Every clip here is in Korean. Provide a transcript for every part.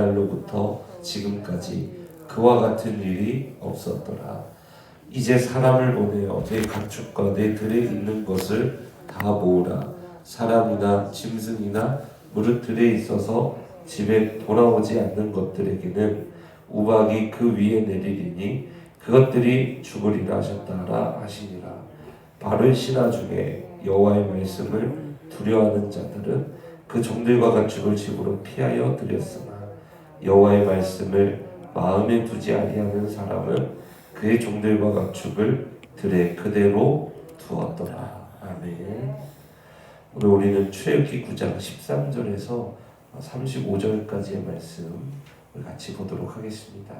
날로부터 지금까지 그와 같은 일이 없었더라. 이제 사람을 보내어 내 가축과 내 들에 있는 것을 다 모으라. 사람이나 짐승이나 무릇 들에 있어서 집에 돌아오지 않는 것들에게는 우박이 그 위에 내리리니 그것들이 죽으리라 하셨다라 하시니라. 바로의 신하 중에 여호와의 말씀을 두려워하는 자들은 그 종들과 가축을 집으로 피하여 들였으나 여호와의 말씀을 마음에 두지 아니하는 사람은 그의 종들과 가축을 들에 그대로 두었더라. 아멘. 오늘 우리는 출애굽기 9장 13절에서 35절까지의 말씀을 같이 보도록 하겠습니다.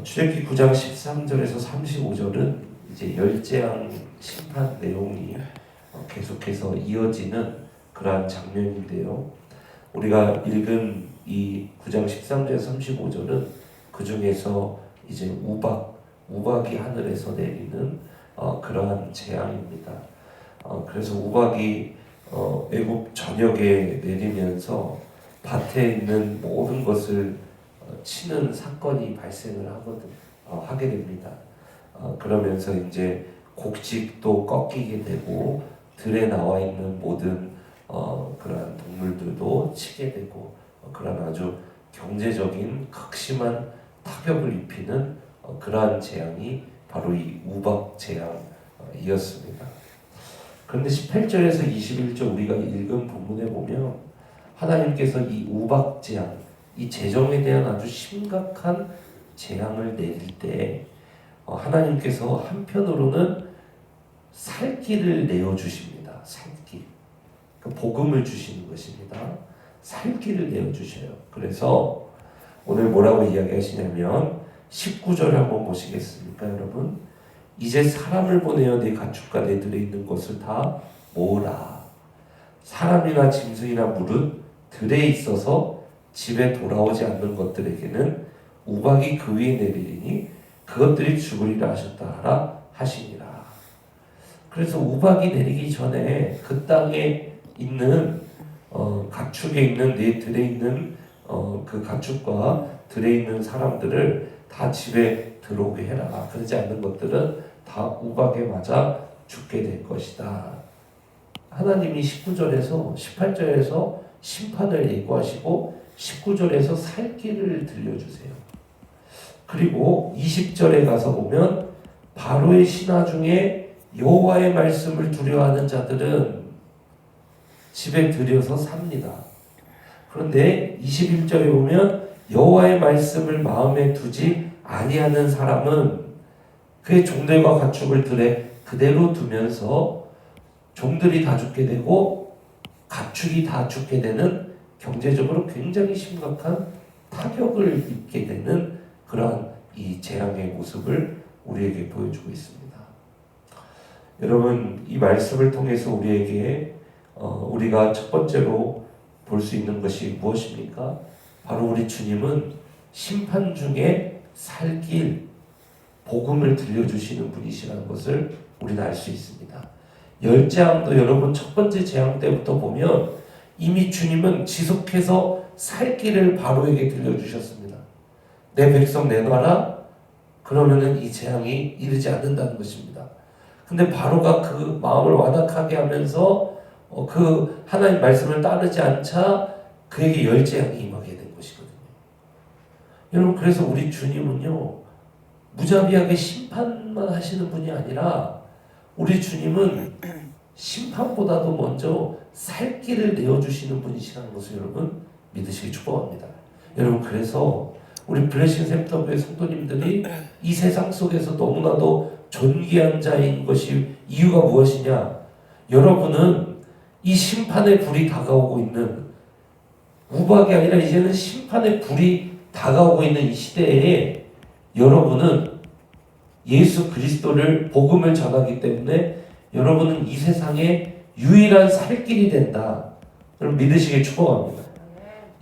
출애굽기 9장 13절에서 35절은 이제 열재앙 심판 내용이 계속해서 이어지는 그러한 장면인데요. 우리가 읽은 이 9장 13절에서 35절은 그 중에서 이제 우박이 하늘에서 내리는 그러한 재앙입니다. 그래서 우박이 애굽 전역에 내리면서 밭에 있는 모든 것을 치는 사건이 발생을 하게 됩니다. 그러면서 이제 곡식도 꺾이게 되고 들에 나와 있는 모든 그러한 동물들도 치게 되고 그런 아주 경제적인 극심한 타격을 입히는 그러한 재앙이 바로 이 우박 재앙이었습니다. 그런데 18절에서 21절 우리가 읽은 본문에 보면 하나님께서 이 우박 재앙, 이 재정에 대한 아주 심각한 재앙을 내릴 때 하나님께서 한편으로는 살 길을 내어주십니다. 살 길. 복음을 주시는 것입니다. 살 길을 내어주셔요. 그래서 오늘 뭐라고 이야기하시냐면 19절 한번 보시겠습니까 여러분? 이제 사람을 보내어 내 가축과 내 들에 있는 것을 다 모으라. 사람이나 짐승이나 무릇 들에 있어서 집에 돌아오지 않는 것들에게는 우박이 그 위에 내리리니 그것들이 죽으리라 하셨다 하시니라. 그래서 우박이 내리기 전에 그 땅에 있는 가축에 있는 내 들에 있는 그 가축과 들에 있는 사람들을 다 집에 들어오게 해라. 그러지 않는 것들은 다 우박에 맞아 죽게 될 것이다. 하나님이 19절에서 18절에서 심판을 예고하시고 19절에서 살 길을 들려주세요. 그리고 20절에 가서 보면 바로의 신하 중에 여호와의 말씀을 두려워하는 자들은 집에 들여서 삽니다. 그런데 21절에 보면 여호와의 말씀을 마음에 두지 아니하는 사람은 그의 종들과 가축을 들에 그대로 두면서 종들이 다 죽게 되고 가축이 다 죽게 되는 경제적으로 굉장히 심각한 타격을 입게 되는 그러한 이 재앙의 모습을 우리에게 보여주고 있습니다. 여러분, 이 말씀을 통해서 우리에게 우리가 첫 번째로 볼 수 있는 것이 무엇입니까? 바로 우리 주님은 심판 중에 살 길, 복음을 들려주시는 분이시라는 것을 우리는 알 수 있습니다. 열재앙도 여러분 첫 번째 재앙 때부터 보면 이미 주님은 지속해서 살 길을 바로에게 들려주셨습니다. 내 백성 내놔라. 그러면은 이 재앙이 이르지 않는다는 것입니다. 근데 바로가 그 마음을 완악하게 하면서 그 하나님 말씀을 따르지 않자 그에게 열재앙이 임하게 된 것이거든요. 여러분, 그래서 우리 주님은요 무자비하게 심판만 하시는 분이 아니라 우리 주님은 심판보다도 먼저 살 길을 내어주시는 분이시라는 것을 여러분 믿으시기 축복합니다. 여러분, 그래서 우리 블레싱 센터의 성도님들이 이 세상 속에서 너무나도 존귀한 자인 것이 이유가 무엇이냐? 여러분은 이 심판의 불이 다가오고 있는 우박이 아니라 이제는 심판의 불이 다가오고 있는 이 시대에 여러분은 예수 그리스도를 복음을 전하기 때문에 여러분은 이 세상의 유일한 살 길이 된다. 여러분 믿으시길 축복합니다.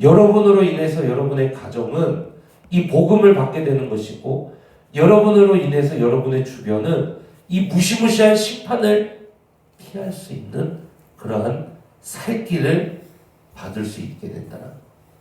여러분으로 인해서 여러분의 가정은 이 복음을 받게 되는 것이고 여러분으로 인해서 여러분의 주변은 이 무시무시한 심판을 피할 수 있는 그러한 살 길을 받을 수 있게 된다는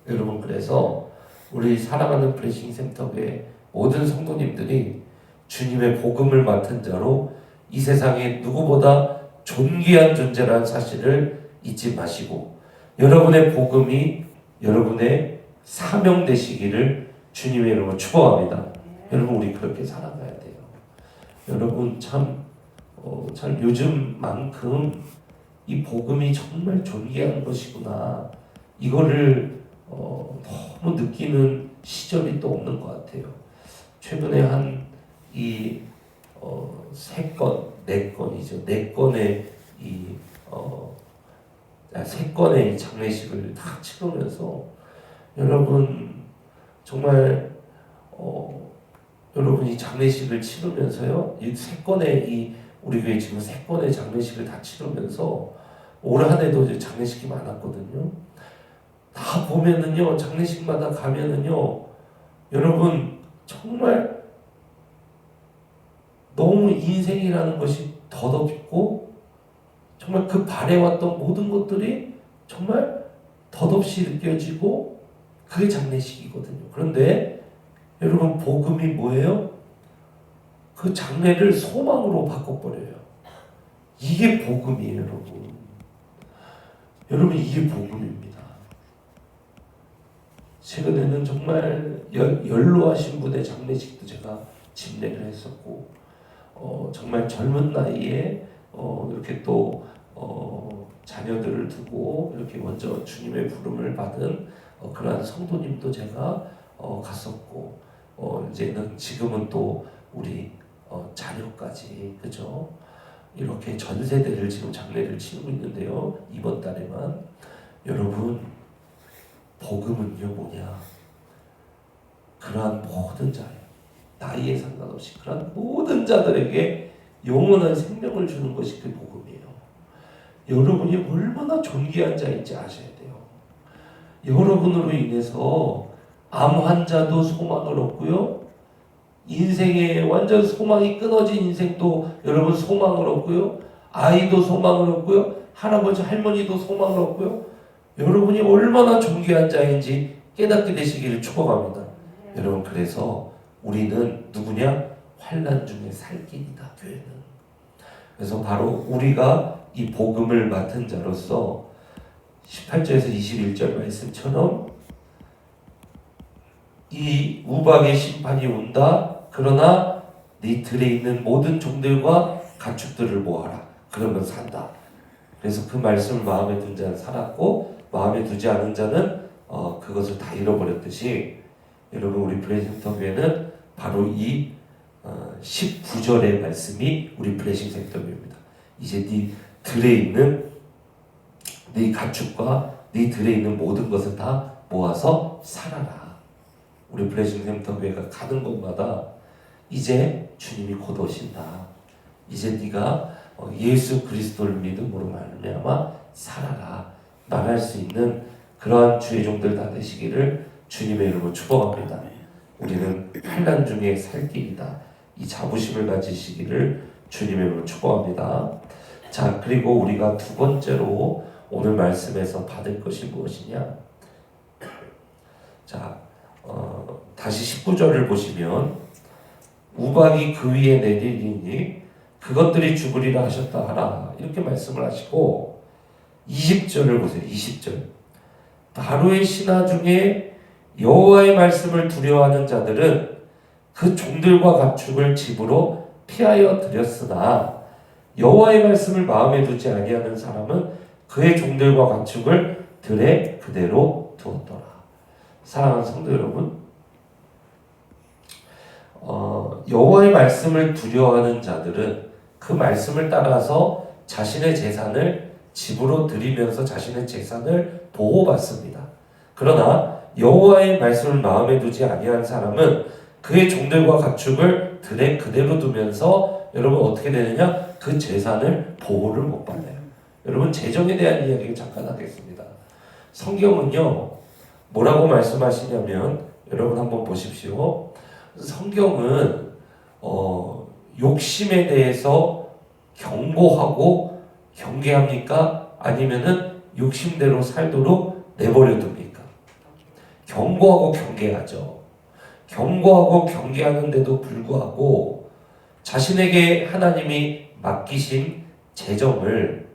여러분, 그래서 우리 사랑하는 브레싱 센터의 모든 성도님들이 주님의 복음을 맡은 자로 이 세상에 누구보다 존귀한 존재라는 사실을 잊지 마시고, 여러분의 복음이 여러분의 사명 되시기를 주님의 이름으로 축복합니다. 여러분, 우리 그렇게 살아가야 돼요. 여러분, 참 요즘만큼 이 복음이 정말 존귀한 것이구나, 이거를 너무 느끼는 시절이 또 없는 것 같아요. 최근에 네 건의 세 건의 장례식을 다 치르면서 여러분, 정말 여러분이 장례식을 치르면서요, 이 세 건의 우리 교회 지금 세 건의 장례식을 다 치르면서 올 한 해도 이제 장례식이 많았거든요. 다 보면은요, 장례식마다 가면은요, 여러분 정말 너무 인생이라는 것이 덧없고, 정말 그 바래왔던 모든 것들이 정말 덧없이 느껴지고, 그게 장례식이거든요. 그런데 여러분, 복음이 뭐예요? 그 장례를 소망으로 바꿔버려요. 이게 복음이에요, 여러분. 여러분, 이게 복음입니다. 최근에는 정말 연로하신 분의 장례식도 제가 집례를 했었고, 정말 젊은 나이에 이렇게 또 자녀들을 두고 이렇게 먼저 주님의 부름을 받은 그러한 성도님도 제가 갔었고, 지금은 또 우리 자녀까지, 그죠? 이렇게 전 세대를 지금 장례를 치르고 있는데요, 이번 달에만. 여러분, 복음은요 뭐냐? 그러한 모든 자, 나이에 상관없이 그러한 모든 자들에게 영원한 생명을 주는 것이 그 복음이에요. 여러분이 얼마나 존귀한 자인지 아셔야 돼요. 여러분으로 인해서 암 환자도 소망을 얻고요, 인생에 완전 소망이 끊어진 인생도 여러분 소망을 얻고요, 아이도 소망을 얻고요, 할아버지 할머니도 소망을 얻고요, 여러분이 얼마나 존귀한 자인지 깨닫게 되시기를 축복합니다. 여러분, 그래서 우리는 누구냐? 환난 중에 살 길이다, 교회는. 그래서 바로 우리가 이 복음을 맡은 자로서 18절에서 21절 말씀처럼 이 우박의 심판이 온다. 그러나 네 들에 있는 모든 종들과 가축들을 모아라. 그러면 산다. 그래서 그 말씀을 마음에 둔 자는 살았고, 마음에 두지 않은 자는 그것을 다 잃어버렸듯이, 여러분, 우리 브레싱센터교회는 바로 이 19절의 말씀이 우리 브레싱센터교회입니다. 이제 네 들에 있는 네 가축과 네 들에 있는 모든 것을 다 모아서 살아라. 우리 브레싱센터교회가 가는 곳마다 이제 주님이 곧 오신다. 이제 네가 예수 그리스도를 믿음으로 말미암아 살아라. 말할 수 있는 그러한 주의 종들 다 되시기를 주님의 이름으로 축복합니다. 우리는 환난 중에 살 길이다. 이 자부심을 가지시기를 주님의 이름으로 축복합니다. 자, 그리고 우리가 두 번째로 오늘 말씀에서 받을 것이 무엇이냐? 자, 다시 19절을 보시면 우박이 그 위에 내리리니 그것들이 죽으리라 하셨다 하라, 이렇게 말씀을 하시고, 20절을 보세요. 20절. 바로의 신하 중에 여호와의 말씀을 두려워하는 자들은 그 종들과 가축을 집으로 피하여 들였으나 여호와의 말씀을 마음에 두지 아니하는 사람은 그의 종들과 가축을 들에 그대로 두었더라. 사랑하는 성도 여러분, 여호와의 말씀을 두려워하는 자들은 그 말씀을 따라서 자신의 재산을 집으로 들이면서 자신의 재산을 보호받습니다. 그러나 여호와의 말씀을 마음에 두지 아니한 사람은 그의 종들과 가축을 들에 그대로 두면서 여러분 어떻게 되느냐? 그 재산을 보호를 못 받아요. 여러분, 재정에 대한 이야기를 잠깐 하겠습니다. 성경은요, 뭐라고 말씀하시냐면, 여러분 한번 보십시오. 성경은 욕심에 대해서 경고하고 경계합니까? 아니면은 욕심대로 살도록 내버려 둡니까? 경고하고 경계하죠. 경고하고 경계하는데도 불구하고 자신에게 하나님이 맡기신 재정을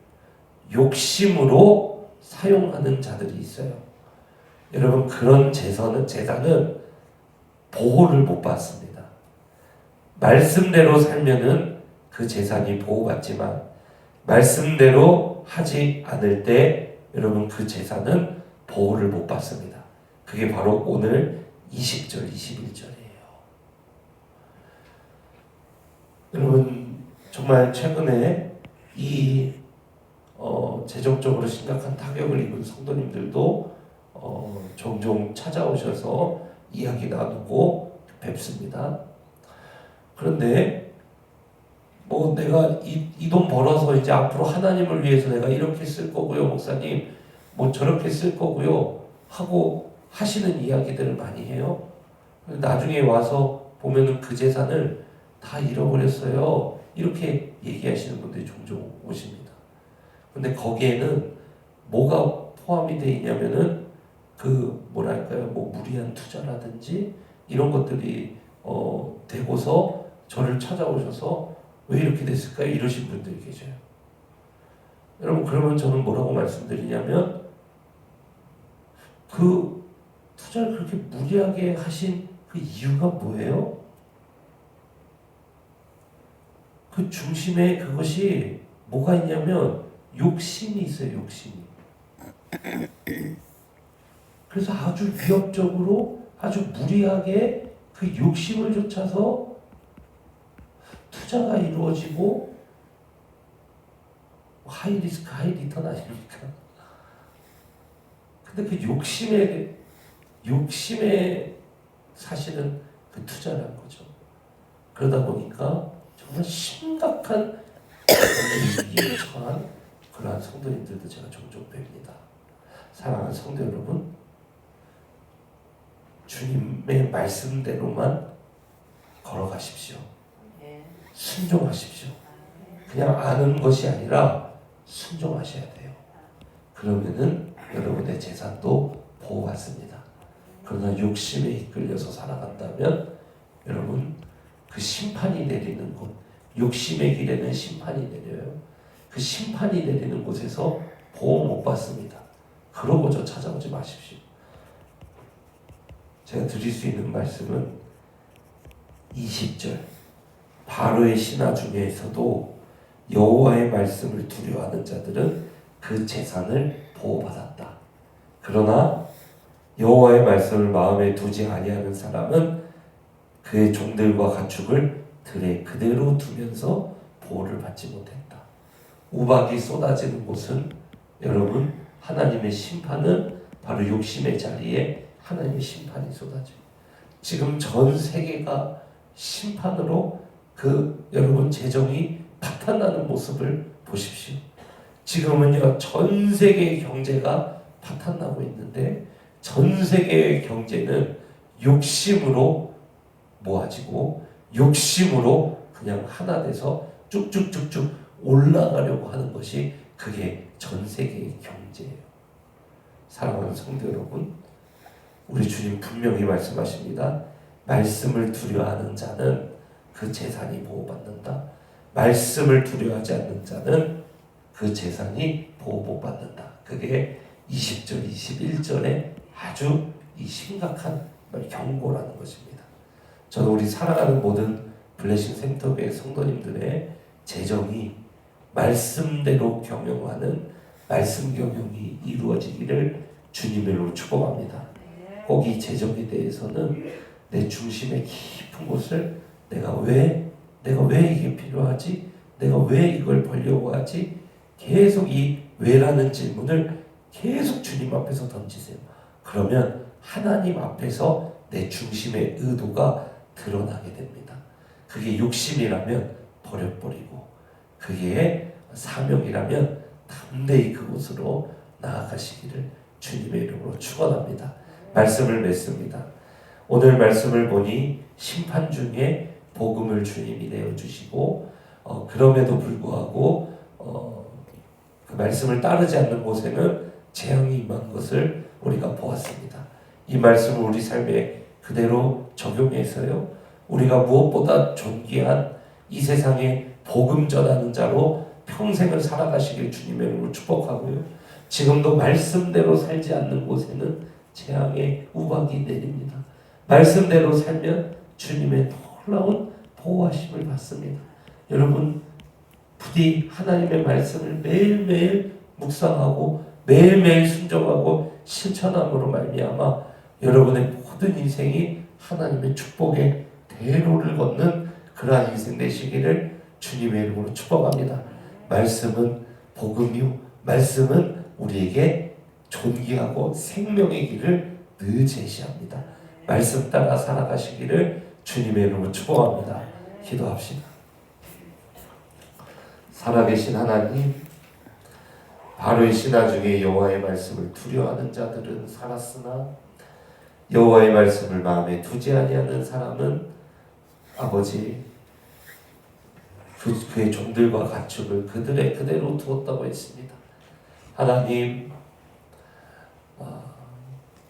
욕심으로 사용하는 자들이 있어요. 여러분, 그런 재산은 보호를 못 받습니다. 말씀대로 살면은 그 재산이 보호받지만 말씀대로 하지 않을 때 여러분 그 재산은 보호를 못 받습니다. 그게 바로 오늘 20절, 21절이에요. 여러분, 정말 최근에 이 재정적으로 심각한 타격을 입은 성도님들도 종종 찾아오셔서 이야기 나누고 뵙습니다. 그런데 뭐 내가 이 돈 벌어서 이제 앞으로 하나님을 위해서 내가 이렇게 쓸 거고요, 목사님, 뭐 저렇게 쓸 거고요 하고 하시는 이야기들을 많이 해요. 나중에 와서 보면은 그 재산을 다 잃어버렸어요. 이렇게 얘기하시는 분들이 종종 오십니다. 근데 거기에는 뭐가 포함이 되어 있냐면은 그 뭐랄까요, 뭐 무리한 투자라든지 이런 것들이 되고서 저를 찾아오셔서 왜 이렇게 됐을까요? 이러신 분들이 계셔요. 여러분, 그러면 저는 뭐라고 말씀드리냐면 그 투자를 그렇게 무리하게 하신 그 이유가 뭐예요? 그 중심에 그것이 뭐가 있냐면 욕심이 있어요. 욕심이. 그래서 아주 위협적으로 아주 무리하게 그 욕심을 쫓아서 투자가 이루어지고 하이 리스크 하이 리턴 아닙니까? 근데 그 욕심에 사실은 그 투자라는 거죠. 그러다 보니까 정말 심각한 위기에 처한 그러한 성도님들도 제가 종종 뵙니다. 사랑하는 성도 여러분, 주님의 말씀대로만 걸어가십시오. 순종하십시오. 그냥 아는 것이 아니라 순종하셔야 돼요. 그러면은 여러분의 재산도 보호받습니다. 그러나 욕심에 이끌려서 살아간다면 여러분 그 심판이 내리는 곳, 욕심의 길에는 심판이 내려요. 그 심판이 내리는 곳에서 보호 못 받습니다. 그러고 저 찾아오지 마십시오. 제가 드릴 수 있는 말씀은 20절, 바로의 신하 중에서도 여호와의 말씀을 두려워하는 자들은 그 재산을 보호받았다. 그러나 여호와의 말씀을 마음에 두지 아니하는 사람은 그의 종들과 가축을 들에 그대로 두면서 보호를 받지 못했다. 우박이 쏟아지는 곳은 여러분 하나님의 심판은 바로 욕심의 자리에 하나님의 심판이 쏟아져요. 지금 전 세계가 심판으로 그 여러분 재정이 파탄나는 모습을 보십시오. 지금은요 전 세계의 경제가 파탄나고 있는데 전 세계의 경제는 욕심으로 모아지고 욕심으로 그냥 하나 돼서 쭉쭉쭉쭉 올라가려고 하는 것이 그게 전 세계의 경제예요. 사랑하는 성도 여러분, 우리 주님 분명히 말씀하십니다. 말씀을 두려워하는 자는 그 재산이 보호받는다. 말씀을 두려워하지 않는 자는 그 재산이 보호 못 받는다. 그게 20절, 21절에 아주 이 심각한 경고라는 것입니다. 저는 우리 살아가는 모든 블레싱 센터교회 성도님들의 재정이 말씀대로 경영하는 말씀 경영이 이루어지기를 주님으로 축복합니다. 꼭 이 재정에 대해서는 내 중심의 깊은 곳을 내가 왜 이게 필요하지? 내가 왜 이걸 벌려고 하지? 계속 이 왜라는 질문을 계속 주님 앞에서 던지세요. 그러면 하나님 앞에서 내 중심의 의도가 드러나게 됩니다. 그게 욕심이라면 버려버리고 그게 사명이라면 담대히 그곳으로 나아가시기를 주님의 이름으로 축원합니다. 말씀을 맺습니다. 오늘 말씀을 보니 심판 중에 복음을 주님이 내어주시고 그럼에도 불구하고 그 말씀을 따르지 않는 곳에는 재앙이 임한 것을 우리가 보았습니다. 이 말씀을 우리 삶에 그대로 적용해서요, 우리가 무엇보다 존귀한 이 세상에 복음 전하는 자로 평생을 살아가시길 주님의 이름으로 축복하고요. 지금도 말씀대로 살지 않는 곳에는 재앙의 우박이 내립니다. 말씀대로 살면 주님의 놀라운 보호하심을 받습니다. 여러분, 부디 하나님의 말씀을 매일매일 묵상하고 매일매일 순종하고 실천함으로 말미암아 여러분의 모든 인생이 하나님의 축복의 대로를 걷는 그러한 인생 되시기를 주님의 이름으로 축복합니다. 말씀은 복음이요, 말씀은 우리에게 존귀하고 생명의 길을 늘 제시합니다. 말씀 따라 살아가시기를 주님의 이름으로 축복합니다. 기도합시다. 살아계신 하나님, 바로 이 신화 중에 여호와의 말씀을 두려워하는 자들은 살았으나 여호와의 말씀을 마음에 두지 아니하는 사람은 아버지 그의 종들과 가축을 그들의 그대로 두었다고 했습니다. 하나님,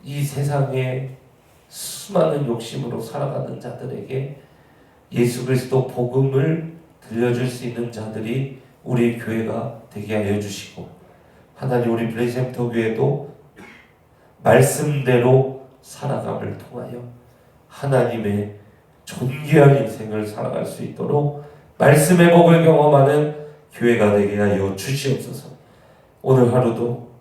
이 세상에 수많은 욕심으로 살아가는 자들에게 예수 그리스도 복음을 들려줄 수 있는 자들이 우리 교회가 되게 하여 주시고, 하나님 우리 블레이센터 교회도 말씀대로 살아감을 통하여 하나님의 존귀한 인생을 살아갈 수 있도록 말씀의 복을 경험하는 교회가 되게 하여 주시옵소서. 오늘 하루도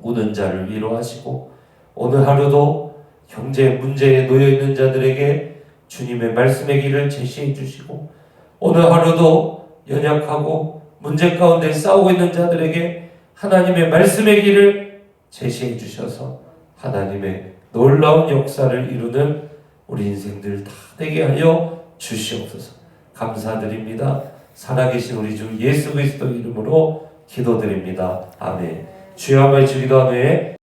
우는 자를 위로하시고, 오늘 하루도 경제 문제에 놓여 있는 자들에게 주님의 말씀의 길을 제시해 주시고, 오늘 하루도 연약하고 문제 가운데 싸우고 있는 자들에게 하나님의 말씀의 길을 제시해 주셔서 하나님의 놀라운 역사를 이루는 우리 인생들 다 되게 하여 주시옵소서. 감사드립니다. 살아계신 우리 주 예수 그리스도 이름으로 기도드립니다. 아멘. 주여 한번 주기도 하네.